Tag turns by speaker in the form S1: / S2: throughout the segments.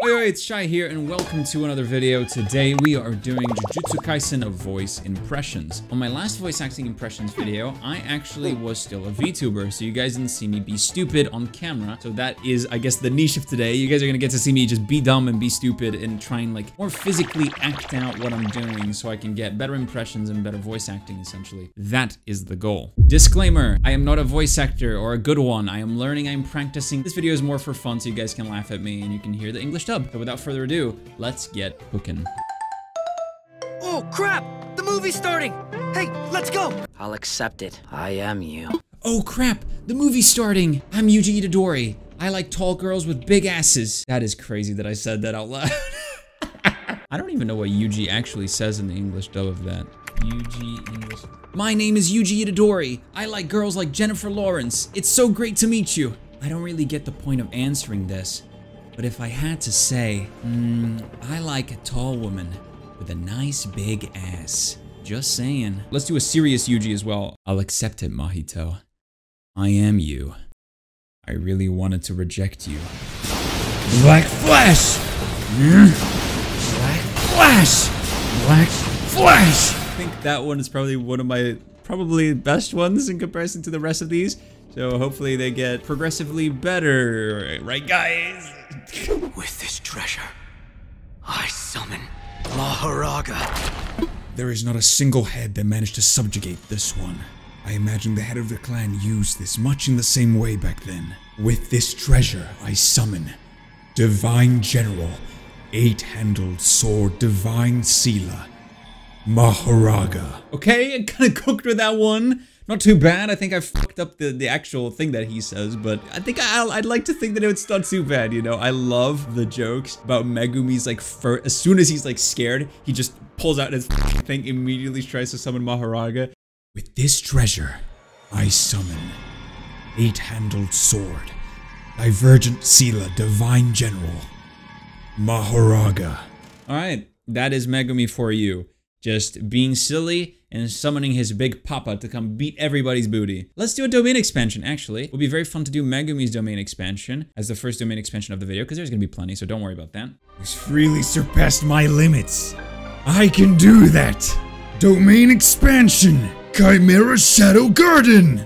S1: Oi, it's Shai here, and welcome to another video. Today we are doing Jujutsu Kaisen of voice impressions. On my last voice acting impressions video, I actually was still a VTuber, so you guys didn't see me be stupid on camera. So that is, I guess, the niche of today. You guys are gonna get to see me just be dumb and be stupid and try and like more physically act out what I'm doing so I can get better impressions and better voice acting, essentially. That is the goal. Disclaimer, I am not a voice actor or a good one. I am learning, I am practicing. This video is more for fun so you guys can laugh at me and you can hear the English dub. So without further ado, let's get cooking.
S2: Oh crap! The movie's starting! Hey, let's go!
S3: I'll accept it. I am you.
S1: Oh crap! The movie's starting! I'm Yuji Itadori. I like tall girls with big asses. That is crazy that I said that out loud. I don't even know what Yuji actually says in the English dub of that. Yuji English. My name is Yuji Itadori. I like girls like Jennifer Lawrence. It's so great to meet you. I don't really get the point of answering this. But if I had to say, I like a tall woman with a nice big ass. Just saying. Let's do a serious Yuji as well. I'll accept it, Mahito. I am you. I really wanted to reject you. Black Flash! Black Flash! Black Flash! I think that one is probably one of my best ones in comparison to the rest of these. So hopefully they get progressively better. Right, guys?
S2: With this treasure, I summon Maharaga.
S4: There is not a single head that managed to subjugate this one. I imagine the head of the clan used this much in the same way back then. With this treasure, I summon Divine General, 8-handled sword, Divine Sela, Maharaga.
S1: Okay, I kind of cooked with that one. Not too bad. I think I fucked up the actual thing that he says, but I think I'd like to think that it's not too bad, you know? I love the jokes about Megumi's like, as soon as he's like scared, he just pulls out his thing, immediately tries to summon Maharaga.
S4: With this treasure, I summon 8-handled sword, Divergent Sela, Divine General, Maharaga.
S1: Alright, that is Megumi for you. Just being silly and summoning his big papa to come beat everybody's booty. Let's do a domain expansion, actually. It will be very fun to do Megumi's domain expansion as the first domain expansion of the video, because there's gonna be plenty, so don't worry about that.
S4: This really surpassed my limits. I can do that! Domain expansion! Chimera Shadow Garden!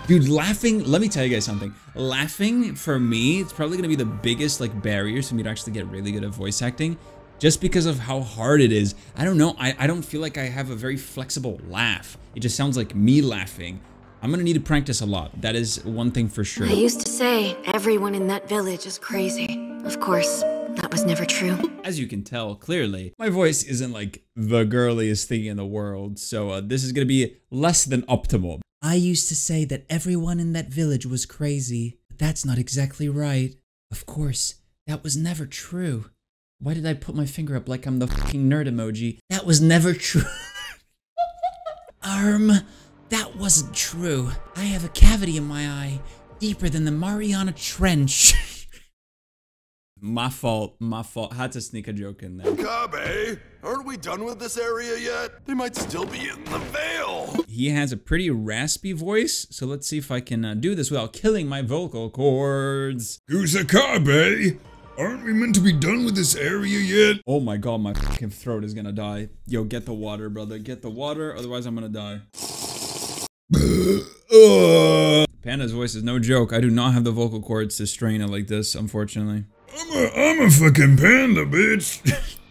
S1: Dude, laughing, let me tell you guys something. Laughing, for me, it's probably gonna be the biggest like barriers for me to actually get really good at voice acting. Just because of how hard it is. I don't know, I don't feel like I have a very flexible laugh. It just sounds like me laughing. I'm gonna need to practice a lot. That is one thing for sure.
S5: I used to say everyone in that village is crazy. Of course, that was never true.
S1: As you can tell, clearly, my voice isn't like the girliest thing in the world. So this is gonna be less than optimal. I used to say that everyone in that village was crazy. But that's not exactly right. Of course, that was never true. Why did I put my finger up like I'm the fucking nerd emoji? That was never true. That wasn't true. I have a cavity in my eye, deeper than the Mariana Trench. My fault. Had to sneak a joke in there.
S6: Kabe, aren't we done with this area yet? They might still be in the veil.
S1: He has a pretty raspy voice, so let's see if I can do this without killing my vocal cords.
S4: Kusakabe! Aren't we meant to be done with this area yet?
S1: Oh my god, my fucking throat is gonna die. Yo, get the water, brother. Get the water, otherwise I'm gonna die. Panda's voice is no joke. I do not have the vocal cords to strain it like this, unfortunately.
S4: I'm a fucking panda, bitch.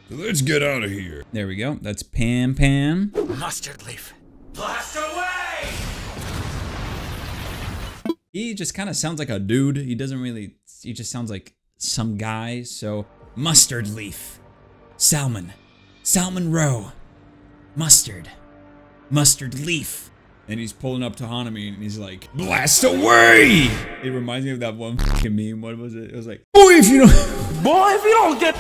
S4: So let's get out of here.
S1: There we go. That's Pam.
S2: Mustard leaf.
S6: Blast away!
S1: He just kind of sounds like a dude. He just sounds like some guy. So, mustard leaf. Salmon roe. Mustard leaf. And he's pulling up to Hanami and he's like, blast away! It reminds me of that one fucking meme. What was it? It was like, boy, if you don't get...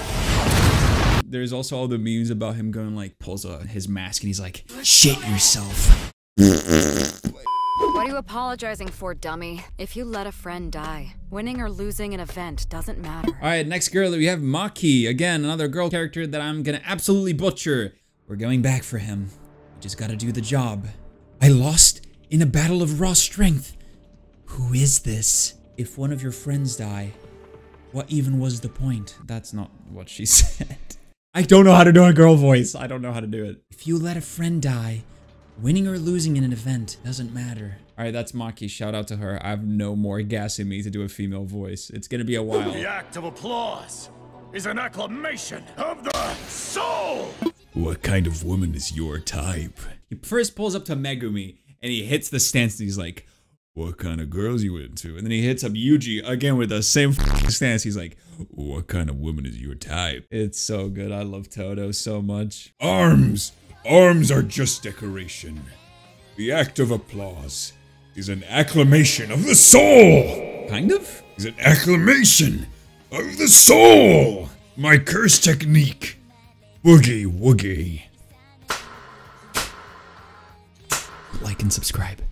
S1: There's also all the memes about him going like, pulls his mask and he's like, shit yourself.
S7: What are you apologizing for, dummy? If you let a friend die, winning or losing an event doesn't matter.
S1: Alright, next girl, we have Maki. Again, another girl character that I'm gonna absolutely butcher. We're going back for him. We just gotta do the job. I lost in a battle of raw strength. Who is this? If one of your friends die, What even was the point? That's not what she said. I don't know how to do a girl voice. I don't know how to do it. If you let a friend die, winning or losing in an event doesn't matter. All right, that's Maki. Shout out to her. I have no more gas in me to do a female voice. It's gonna be a while.
S8: The act of applause is an acclamation of the soul!
S4: What kind of woman is your type?
S1: He first pulls up to Megumi and he hits the stance and he's like, what kind of girls you into? And then he hits up Yuji again with the same stance. He's like, what kind of woman is your type? It's so good. I love Todo so much.
S4: Arms! Arms are just decoration. The act of applause is an acclamation of the soul!
S1: Kind of?
S4: Is an acclamation of the soul! My curse technique. Woogie woogie.
S1: Like and subscribe.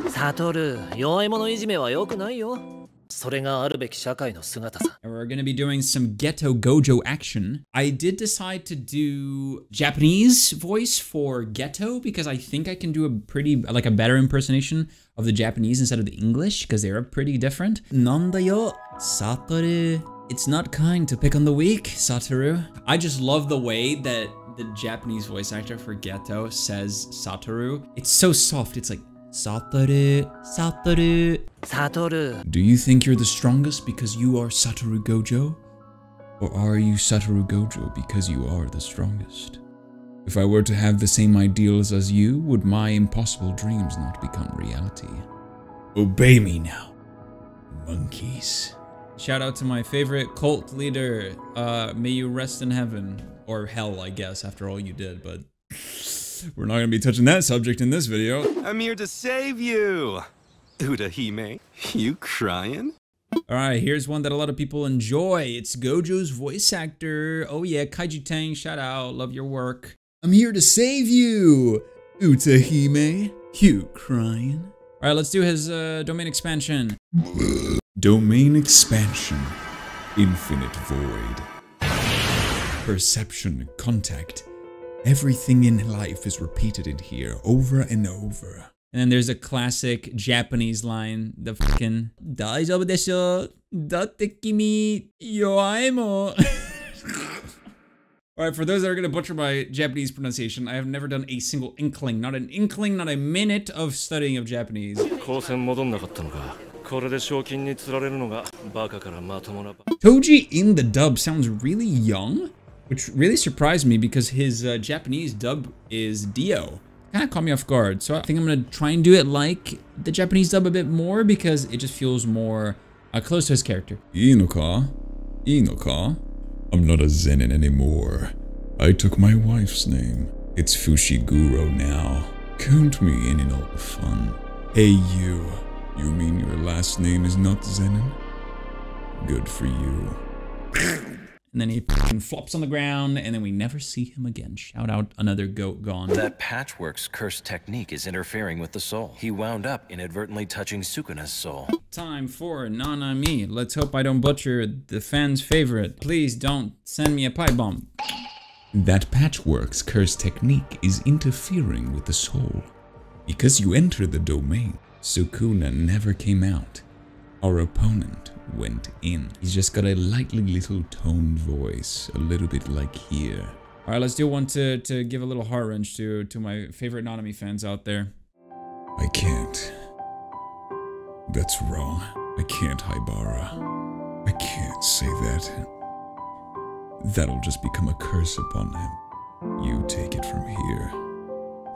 S3: サトル、弱い者いじめは良くないよ。それがあるべき社会の姿さ。
S1: And we're gonna be doing some Ghetto Gojo action. I did decide to do Japanese voice for Ghetto because I think I can do a better impersonation of the Japanese instead of the English because they're pretty different. Nanda yo, Satoru. It's not kind to pick on the weak, Satoru. I just love the way that the Japanese voice actor for Ghetto says Satoru. It's so soft. It's like, Satoru, Satoru.
S3: Satoru.
S1: Do you think you're the strongest because you are Satoru Gojo? Or are you Satoru Gojo because you are the strongest? If I were to have the same ideals as you, would my impossible dreams not become reality?
S4: Obey me now, monkeys.
S1: Shout out to my favorite cult leader. May you rest in heaven. Or hell, I guess, after all you did, but we're not gonna be touching that subject in this video.
S9: I'm here to save you! Urahime, you crying?
S1: Alright, here's one that a lot of people enjoy. It's Gojo's voice actor. Oh yeah, Kaiju Tang, shout out, love your work. I'm here to save you! Utahime, you crying? Alright, let's do his domain expansion.
S4: Domain expansion. Infinite void. Perception, contact. Everything in life is repeated in here over and over.
S1: And then there's a classic Japanese line, the fucking Daijoubu desho, datte kimi yoai mo. Alright, for those that are gonna butcher my Japanese pronunciation, I have never done a single inkling, not an inkling, not a minute of studying of Japanese. Toji in the dub sounds really young, which really surprised me because his Japanese dub is Dio. Kind of caught me off guard, so I think I'm gonna try and do it like the Japanese dub a bit more because it just feels more close to his character.
S4: Inoka? Inoka? I'm not a Zenin anymore. I took my wife's name. It's Fushiguro now. Count me in all the fun. Hey you. You mean your last name is not Zenin? Good for you.
S1: And then he fucking flops on the ground, and then we never see him again. Shout out another goat gone.
S10: That Patchwork's curse technique is interfering with the soul. He wound up inadvertently touching Sukuna's soul.
S1: Time for Nanami. Let's hope I don't butcher the fans' favorite. Please don't send me a pipe bomb.
S4: That Patchwork's curse technique is interfering with the soul. Because you entered the domain, Sukuna never came out. Our opponent went in. He's just got a lightly little toned voice, a little bit like here.
S1: All right, let's do one to give a little heart wrench to my favorite Nanami fans out there.
S4: I can't. That's wrong. I can't, Haibara. I can't say that. That'll just become a curse upon him. You take it from here.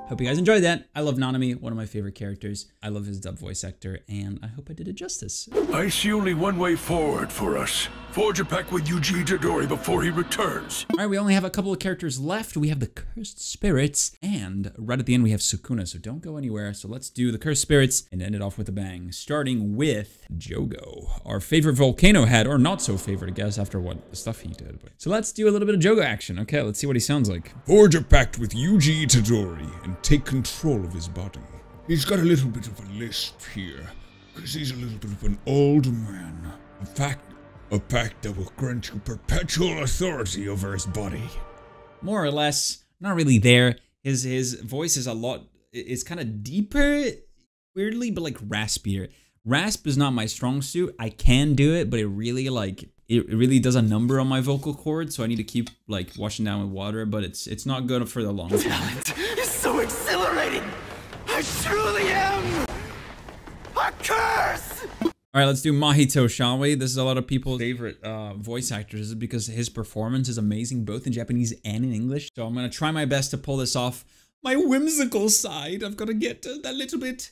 S1: Hope you guys enjoyed that. I love Nanami, one of my favorite characters. I love his dub voice actor, and I hope I did it justice.
S8: I see only one way forward for us. Forge a pact with Yuji Itadori before he returns.
S1: All right, we only have a couple of characters left. We have the Cursed Spirits, and right at the end we have Sukuna, so don't go anywhere. So let's do the Cursed Spirits and end it off with a bang, starting with Jogo, our favorite volcano head, or not so favorite, I guess, after what the stuff he did. So let's do a little bit of Jogo action. Okay, let's see what he sounds like.
S4: Forge a pact with Yuji Itadori and take control of his body. He's got a little bit of a lisp here, because he's a little bit of an old man. A pact that will grant you perpetual authority over his body.
S1: More or less, not really there. His voice is it's kind of deeper, weirdly, but like raspier. Rasp is not my strong suit. I can do it, but it really it really does a number on my vocal cords, so I need to keep like washing down with water, but it's not good for the long term.
S2: Talent is so exhilarating. I truly am a curse.
S1: All right, let's do Mahito, shall we? This is a lot of people's favorite voice actors because his performance is amazing, both in Japanese and in English. So I'm gonna try my best to pull this off. My whimsical side, I've got to get a little bit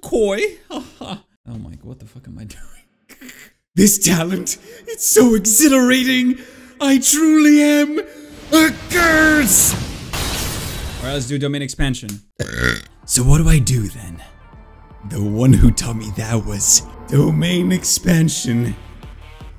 S1: coy. Oh my god, what the fuck am I doing?
S4: This talent, it's so exhilarating. I truly am a curse.
S1: All right, let's do domain expansion.
S4: So what do I do then? The one who taught me that was domain expansion.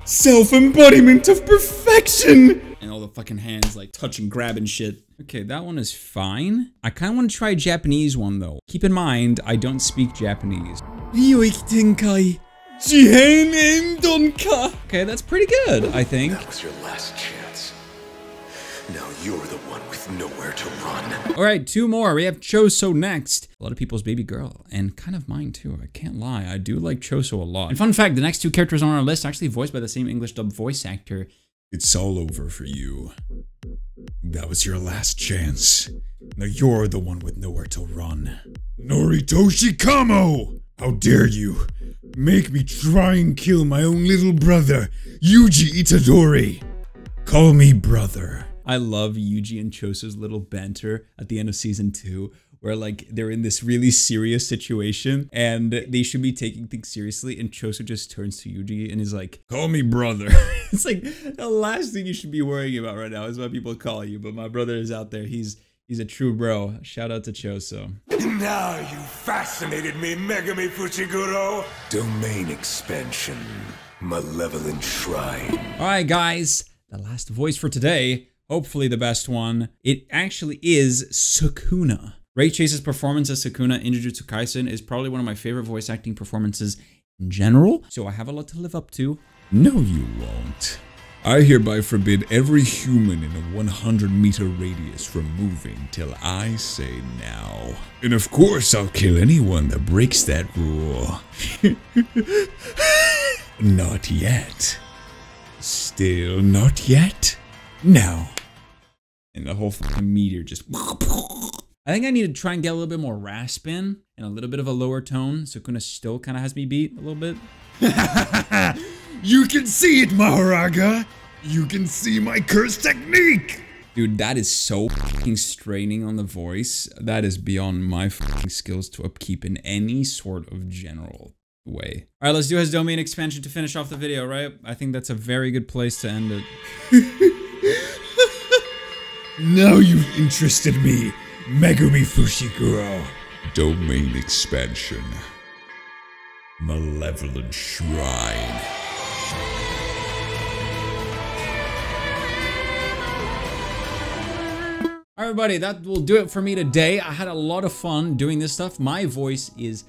S4: Self-embodiment of perfection!
S1: And all the fucking hands like touching, grabbing shit. Okay, that one is fine. I kind of want to try a Japanese one though. Keep in mind, I don't speak Japanese. Ryoiki Tenkai Jihen Endonka. Okay, that's pretty good, I think.
S6: That was your last chance. Now you're the one with nowhere to run.
S1: All right, 2 more. We have Choso next. A lot of people's baby girl, and kind of mine too. I can't lie. I do like Choso a lot. And fun fact, the next 2 characters on our list are actually voiced by the same English dub voice actor.
S4: It's all over for you. That was your last chance. Now you're the one with nowhere to run. Noritoshi Kamo! How dare you make me try and kill my own little brother, Yuji Itadori. Call me brother.
S1: I love Yuji and Choso's little banter at the end of season 2, where like they're in this really serious situation and they should be taking things seriously, and Choso just turns to Yuji and is like, "Call me brother." It's like the last thing you should be worrying about right now is what people call you, but my brother is out there. He's a true bro. Shout out to Choso.
S8: Now you fascinated me, Megami Fushiguro.
S6: Domain expansion. Malevolent shrine.
S1: All right, guys, the last voice for today. Hopefully the best one. It actually is Sukuna. Ray Chase's performance as Sukuna in Jujutsu Kaisen is probably one of my favorite voice acting performances in general, so I have a lot to live up to.
S4: No, you won't. I hereby forbid every human in a 100-meter radius from moving till I say now. And of course, I'll kill anyone that breaks that rule. Not yet. Still not yet. Now.
S1: And the whole fucking meteor just... I think I need to try and get a little bit more rasp in and a little bit of a lower tone. Sukuna still kind of has me beat a little bit.
S4: You can see it, Maharaga! You can see my curse technique!
S1: Dude, that is so fucking straining on the voice. That is beyond my fucking skills to upkeep in any sort of general way. Alright, let's do his domain expansion to finish off the video, right? I think that's a very good place to end it.
S4: Now you've interested me, Megumi Fushiguro. Domain expansion. Malevolent shrine.
S1: Alright, everybody, that will do it for me today. I had a lot of fun doing this stuff. My voice is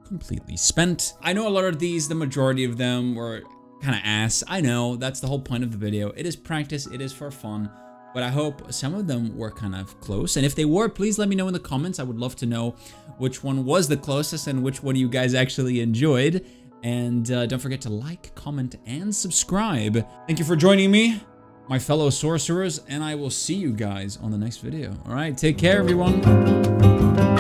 S1: completely spent. I know a lot of these, the majority of them were kind of ass. I know, that's the whole point of the video. It is practice, it is for fun. But I hope some of them were kind of close. And if they were, please let me know in the comments. I would love to know which one was the closest and which one you guys actually enjoyed. And don't forget to like, comment, and subscribe. Thank you for joining me, my fellow sorcerers, and I will see you guys on the next video. All right, take care, everyone.